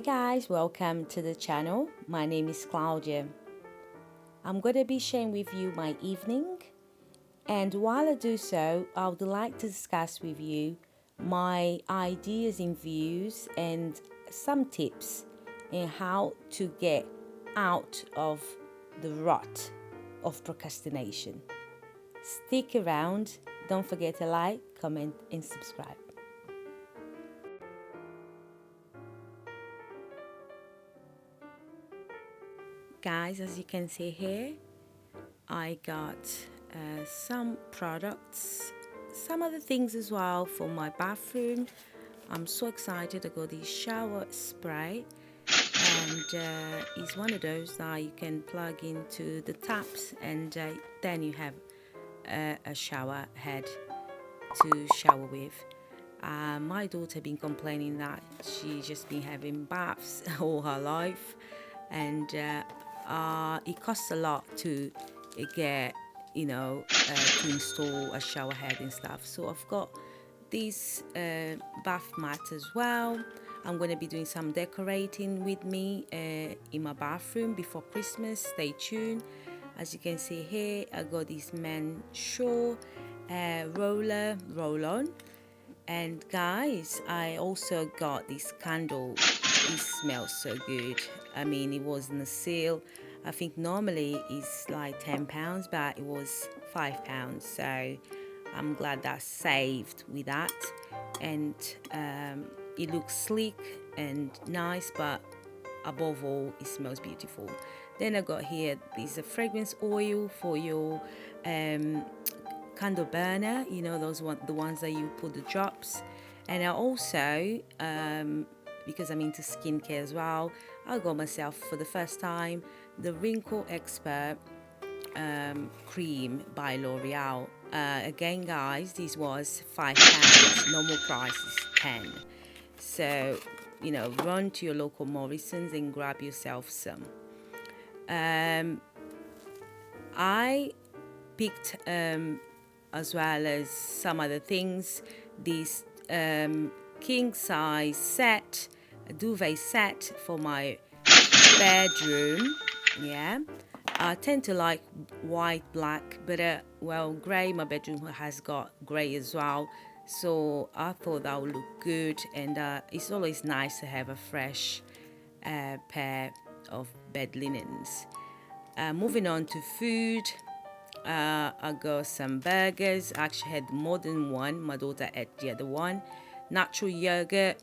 guys, welcome to the channel. My name is Claudia. I'm going to be sharing with you my evening, and while I do so, I would like to discuss with you my ideas and views and some tips in how to get out of the rut of procrastination. Stick around, don't forget to like, comment and subscribe. Guys, as you can see here, I got some products, some other things as well for my bathroom. I'm so excited. I got this shower spray, and it's one of those that you can plug into the taps, and then you have a shower head to shower with. My daughter been complaining that she's just been having baths all her life, and it costs a lot to get, to install a shower head and stuff. So I've got this bath mat as well. I'm going to be doing some decorating with me in my bathroom before Christmas. Stay tuned. As you can see here, I got this Man Shaw roll-on. And guys, I also got this candle. It smells so good. I mean, it was in a sale. I think normally it's like £10, but it was £5. So I'm glad that I saved with that. And it looks sleek and nice, but above all, it smells beautiful. Then I got here this fragrance oil for your candle burner, the ones that you put the drops. And I also, because I'm into skincare as well, I got myself for the first time the Wrinkle Expert cream by L'Oreal. Again guys, this was £5, normal price is 10. So run to your local Morrisons and grab yourself some. I picked as well as some other things, this king size set, a duvet set for my bedroom. I tend to like white, black, but grey. My bedroom has got grey as well, so I thought that would look good. And it's always nice to have a fresh pair of bed linens. Moving on to food, I got some burgers. I actually had more than one. My daughter ate the other one. Natural yogurt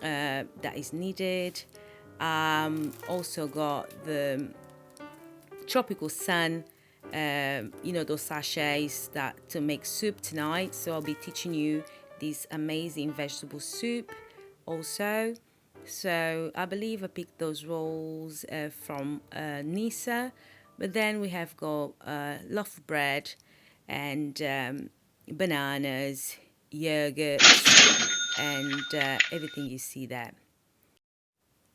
that is needed. Also got the tropical sun, those sachets that to make soup tonight. So I'll be teaching you this amazing vegetable soup also. So I believe I picked those rolls from Nisa. But then we have got loaf of bread and bananas, yogurts, and everything you see there.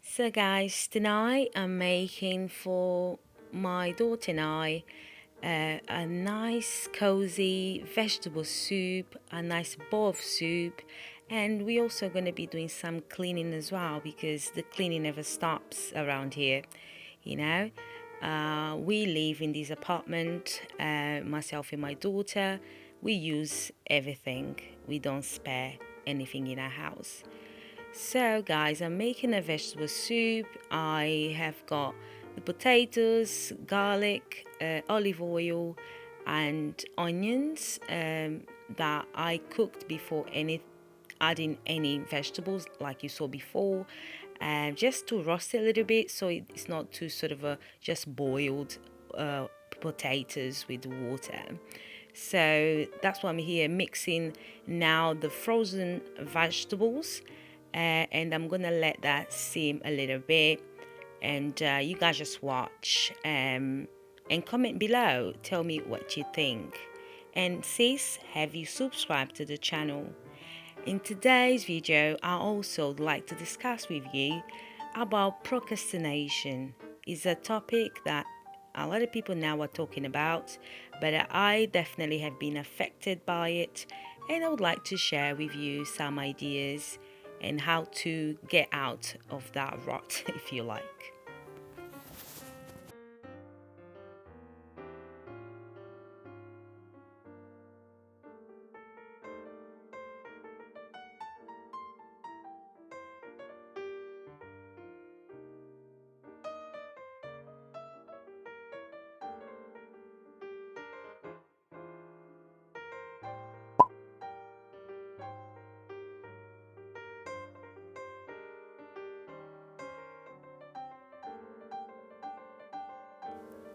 So guys, tonight I'm making for my daughter and I a nice cozy vegetable soup, a nice bowl of soup, and we're also going to be doing some cleaning as well, because the cleaning never stops around here. We live in this apartment, myself and my daughter. We use everything. We don't spare anything in our house. So guys, I'm making a vegetable soup. I have got the potatoes, garlic, olive oil and onions that I cooked before adding any vegetables, like you saw before, just to roast it a little bit, so it's not too sort of just boiled potatoes with water. So that's why I'm here mixing now the frozen vegetables, and I'm gonna let that simmer a little bit, and you guys just watch and comment below. Tell me what you think. And sis, have you subscribed to the channel? In today's video, I also like to discuss with you about procrastination. It's a topic that a lot of people now are talking about, but I definitely have been affected by it, and I would like to share with you some ideas and how to get out of that rut, if you like.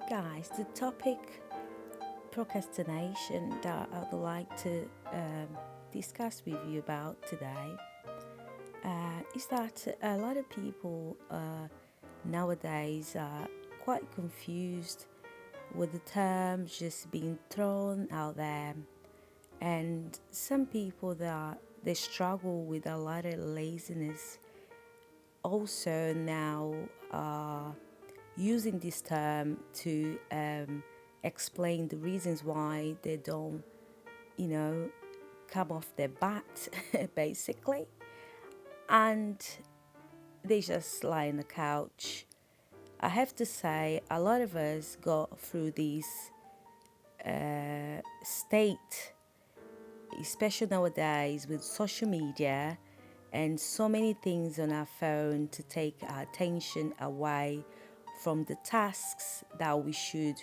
Guys, the topic procrastination that I would like to discuss with you about today is that a lot of people nowadays are quite confused with the terms just being thrown out there, and some people that they struggle with a lot of laziness also now are using this term to explain the reasons why they don't, you know, come off their butt, basically, and they just lie on the couch. I have to say, a lot of us go through this state, especially nowadays with social media and so many things on our phone to take our attention away from the tasks that we should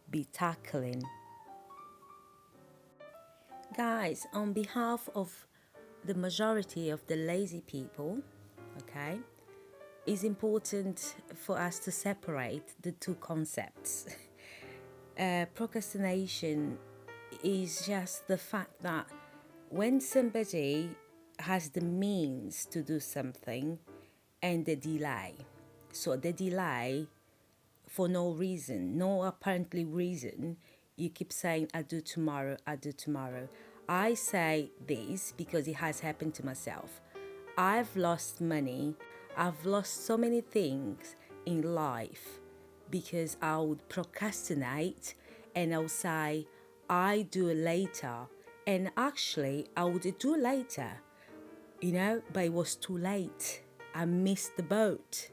be tackling. Guys, on behalf of the majority of the lazy people, okay, it's important for us to separate the two concepts. Procrastination is just the fact that when somebody has the means to do something and they delay, so they delay for no reason, no apparently reason, you keep saying, I do tomorrow, I do tomorrow. I say this because it has happened to myself. I've lost money, I've lost so many things in life because I would procrastinate and I would say, I do it later. And actually, I would do it later, but it was too late. I missed the boat.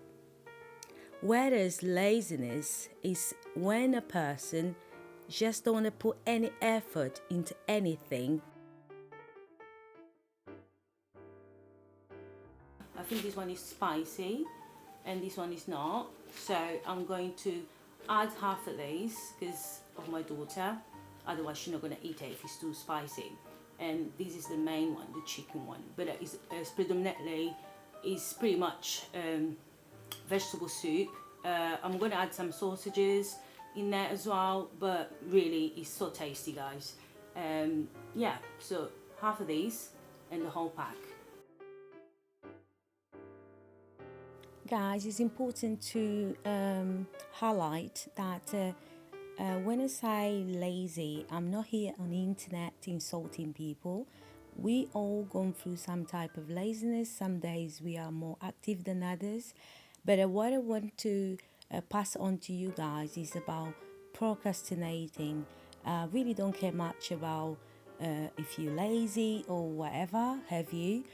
Whereas laziness is when a person just don't want to put any effort into anything. I think this one is spicy and this one is not. So I'm going to add half of these because of my daughter. Otherwise she's not going to eat it if it's too spicy. And this is the main one, the chicken one. But it's predominantly, is pretty much vegetable soup. I'm going to add some sausages in there as well, but really it's so tasty, guys. Yeah, so half of these and the whole pack. Guys, it's important to highlight that when I say lazy, I'm not here on the internet insulting people. We all gone through some type of laziness. Some days we are more active than others. But what I want to pass on to you guys is about procrastinating. Really don't care much about if you're lazy or whatever have you.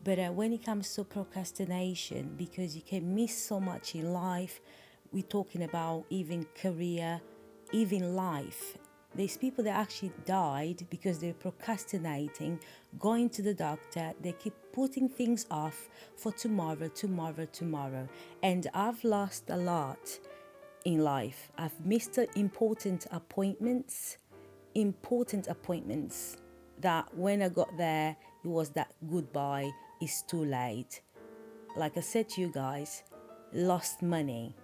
But when it comes to procrastination, because you can miss so much in life, we're talking about even career, even life. There's people that actually died because they're procrastinating, going to the doctor. They keep putting things off for tomorrow, tomorrow, tomorrow. And I've lost a lot in life. I've missed important appointments that when I got there, it was that goodbye, it's too late. Like I said to you guys, lost money.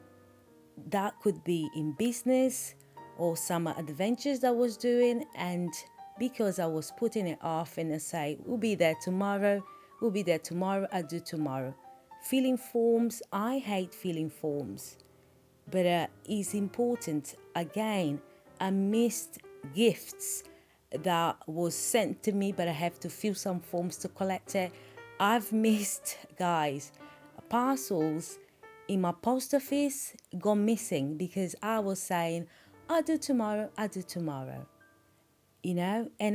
That could be in business or some adventures I was doing, and because I was putting it off and I say, we'll be there tomorrow, I do tomorrow. Filling forms, I hate filling forms. But it's important, again, I missed gifts that was sent to me, but I have to fill some forms to collect it. I've missed, guys, parcels in my post office gone missing because I was saying, I'll do tomorrow, and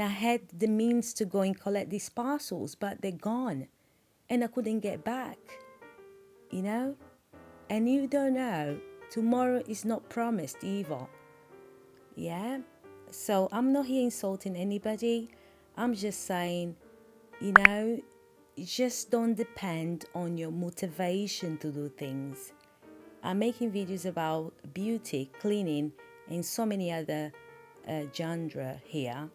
I had the means to go and collect these parcels, but they're gone. and I couldn't get back, you know? And you don't know, tomorrow is not promised either. Yeah? So I'm not here insulting anybody. I'm just saying, just don't depend on your motivation to do things. I'm making videos about beauty, cleaning, and so many other genre here.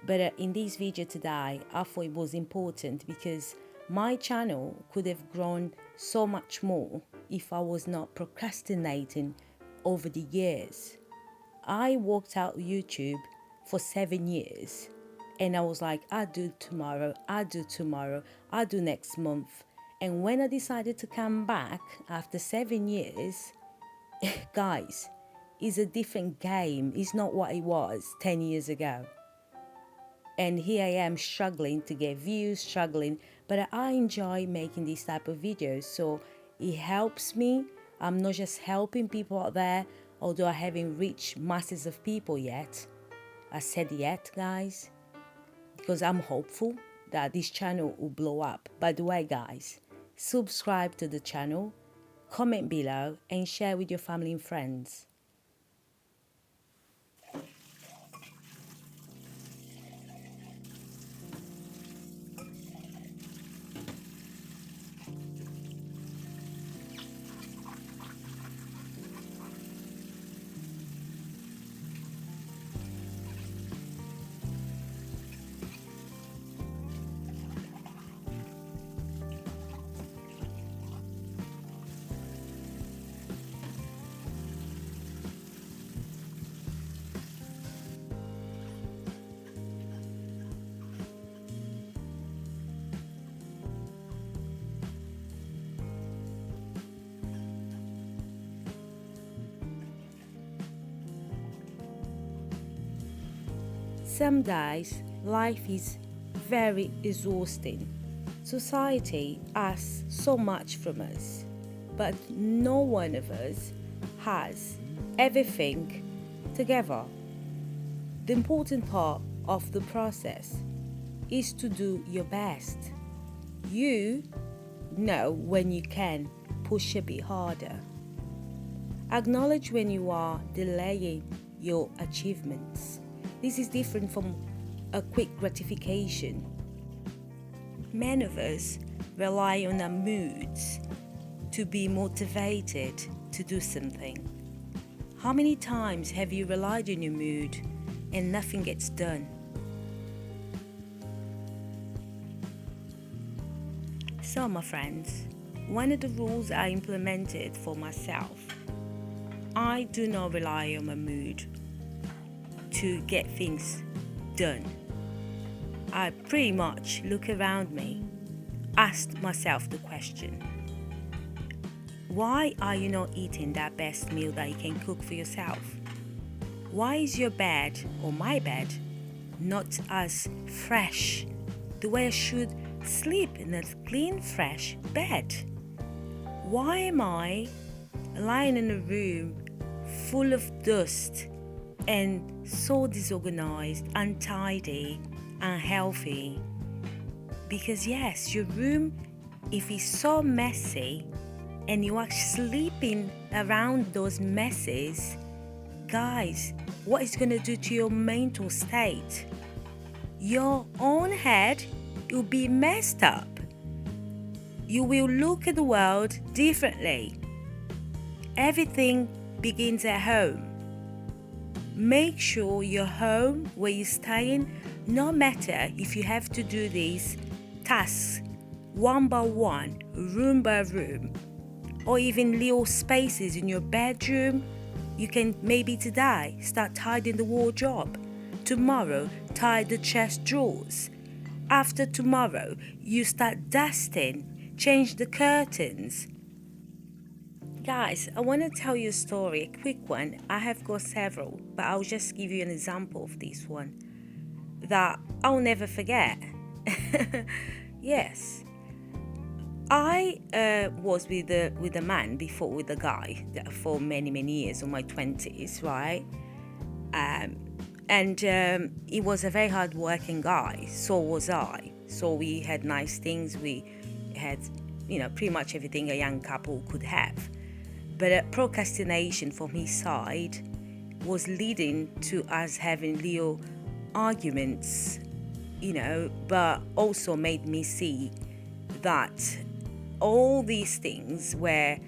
But in this video today, I thought it was important because my channel could have grown so much more if I was not procrastinating over the years. I worked out YouTube for 7 years and I was like, I'll do tomorrow, I'll do next month. And when I decided to come back after 7 years, guys, it's a different game. It's not what it was 10 years ago. And here I am struggling to get views, but I enjoy making this type of videos, so it helps me. I'm not just helping people out there, although I haven't reached masses of people yet. I said yet, guys, because I'm hopeful that this channel will blow up. By the way, guys, subscribe to the channel, comment below, and share with your family and friends. Some days, life is very exhausting. Society asks so much from us, but no one of us has everything together. The important part of the process is to do your best. You know when you can push a bit harder. Acknowledge when you are delaying your achievements. This is different from a quick gratification. Many of us rely on our moods to be motivated to do something. How many times have you relied on your mood and nothing gets done? So, my friends, one of the rules I implemented for myself, I do not rely on my mood to get things done. I pretty much look around me, ask myself the question, why are you not eating that best meal that you can cook for yourself? Why is your bed or my bed not as fresh the way I should sleep in a clean, fresh bed? Why am I lying in a room full of dust and so disorganized, untidy, unhealthy? Because yes, your room, if it's so messy and you are sleeping around those messes, guys, what it's going to do to your mental state? Your own head will be messed up. You will look at the world differently. Everything begins at home. Make sure your home where you're staying, no matter if you have to do these tasks one by one, room by room, or even little spaces in your bedroom, you can maybe today start tidying the wardrobe. Tomorrow, tie the chest drawers. After tomorrow, you start dusting, change the curtains. Guys, I want to tell you a story, a quick one. I have got several, but I'll just give you an example of this one that I'll never forget. Yes, I was with a man before, with a guy for many years, in my 20s, right? And he was a very hard working guy, so was I. So we had nice things, we had, pretty much everything a young couple could have. But procrastination from his side was leading to us having little arguments, but also made me see that all these things were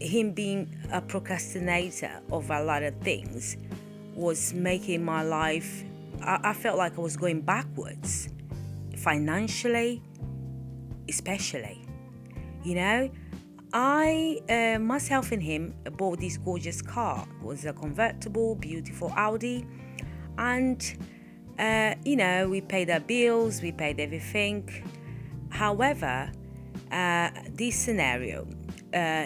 him being a procrastinator of a lot of things was making my life, I felt like I was going backwards, financially especially. I myself and him bought this gorgeous car. It was a convertible, beautiful Audi, and we paid our bills, we paid everything. However, this scenario,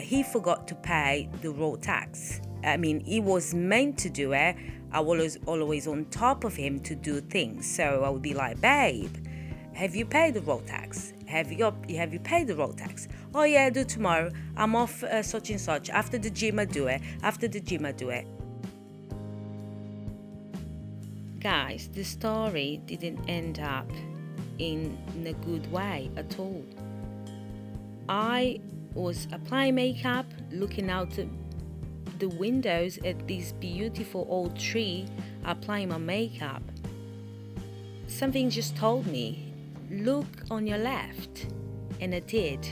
he forgot to pay the road tax. I mean, he was meant to do it. I was always on top of him to do things. So I would be like, babe, have you paid the road tax? Have you paid the road tax? Oh yeah, I do tomorrow. I'm off such and such. After the gym I do it. Guys, the story didn't end up in a good way at all. I was applying makeup, looking out the windows at this beautiful old tree, applying my makeup. Something just told me, look on your left. And I did.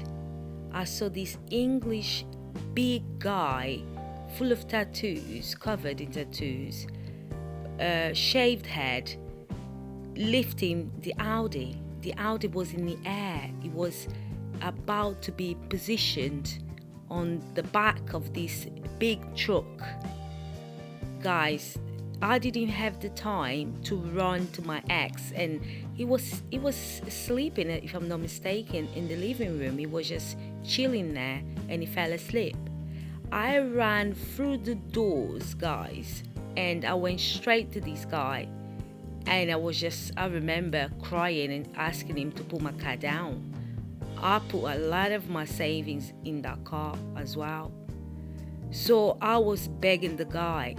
I saw this English big guy full of tattoos, covered in tattoos, shaved head, lifting the Audi. The Audi was in the air. It was about to be positioned on the back of this big truck. Guys, I didn't have the time to run to my ex, and he was sleeping, if I'm not mistaken, in the living room. He was just chilling there and he fell asleep. I ran through the doors, guys, and I went straight to this guy, and I remember crying and asking him to put my car down. I put a lot of my savings in that car as well. So I was begging the guy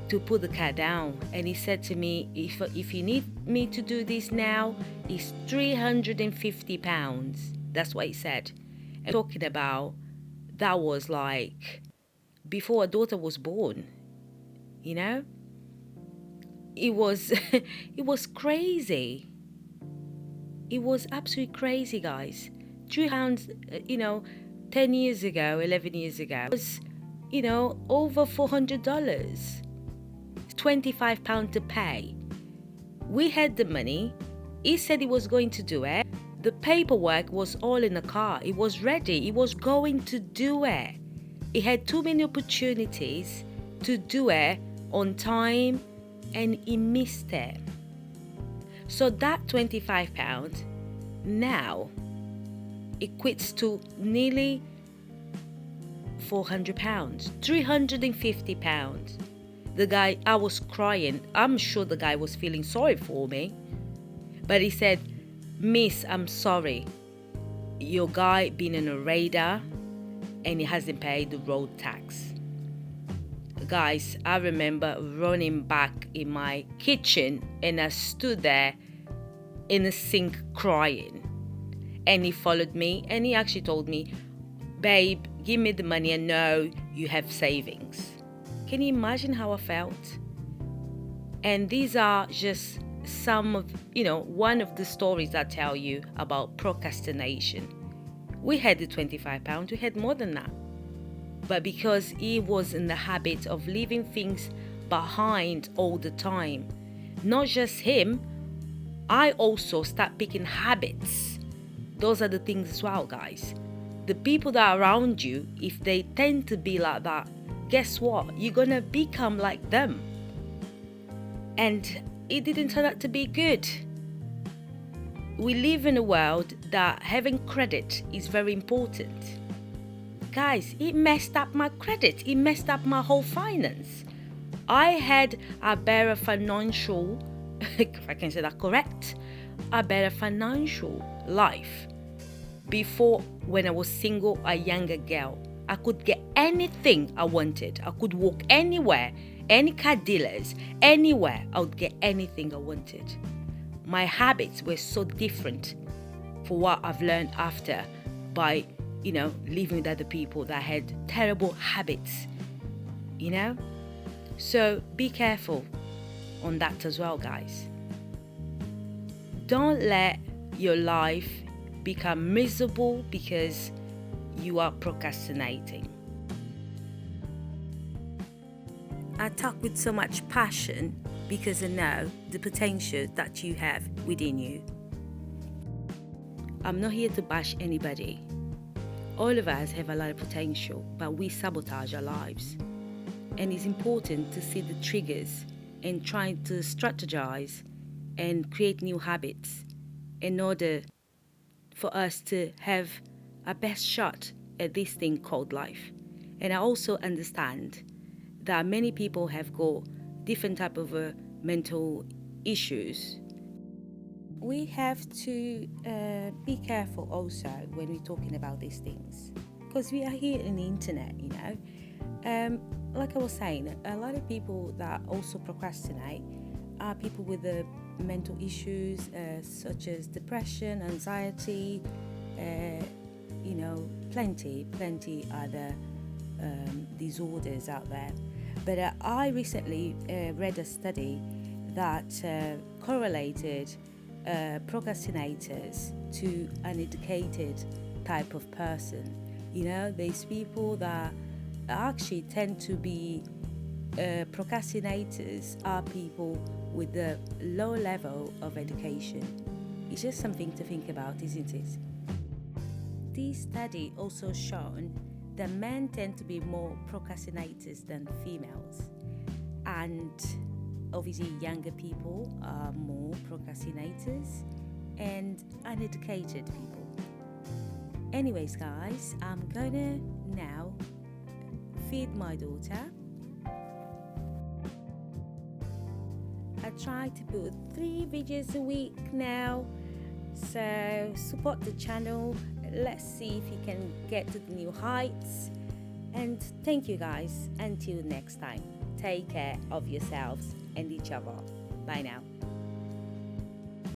to put the car down, and he said to me, if you need me to do this now, it's £350. That's what he said. And talking about, that was like before a daughter was born. It was it was crazy. It was absolutely crazy, guys. £300, 10 years ago, 11 years ago, was, over $400. £25 to pay. We had the money. He said he was going to do it. The paperwork was all in the car. It was ready. He was going to do it. He had too many opportunities to do it on time, and he missed it. So that £25 now equates to nearly £400, £350. The guy, I was crying. I'm sure the guy was feeling sorry for me. But he said, Miss, I'm sorry. Your guy been in a radar and he hasn't paid the road tax. Guys, I remember running back in my kitchen, and I stood there in the sink crying. And he followed me, and he actually told me, babe, give me the money, and no, you have savings. Can you imagine how I felt? And these are just some of, one of the stories I tell you about procrastination. We had the £25, we had more than that. But because he was in the habit of leaving things behind all the time, not just him, I also start picking habits. Those are the things as well, guys. The people that are around you, if they tend to be like that, guess what? You're gonna become like them. And it didn't turn out to be good. We live in a world that having credit is very important. Guys, it messed up my credit. It messed up my whole finance. I had a better financial, if I can say that correct, a better financial life before, when I was single, a younger girl. I could get anything I wanted. I could walk anywhere, any car dealers, anywhere. I would get anything I wanted. My habits were so different for what I've learned after by, living with other people that had terrible habits, So be careful on that as well, guys. Don't let your life become miserable because you are procrastinating. I talk with so much passion because I know the potential that you have within you. I'm not here to bash anybody. All of us have a lot of potential, but we sabotage our lives. And it's important to see the triggers and try to strategize and create new habits in order for us to have our best shot at this thing called life. And I also understand that many people have got different type of mental issues. We have to be careful also when we're talking about these things, because we are here in the internet, like I was saying, a lot of people that also procrastinate are people with mental issues such as depression, anxiety, plenty other disorders out there. But I recently read a study that correlated procrastinators to an educated type of person. These people that actually tend to be procrastinators are people with a low level of education. It's just something to think about, isn't it? This study also shown that men tend to be more procrastinators than females, and obviously younger people are more procrastinators and uneducated people. Anyways, guys, I'm gonna now feed my daughter. I try to put 3 videos a week now, so support the channel. Let's see if you can get to the new heights. And thank you, guys. Until next time, take care of yourselves and each other. Bye now.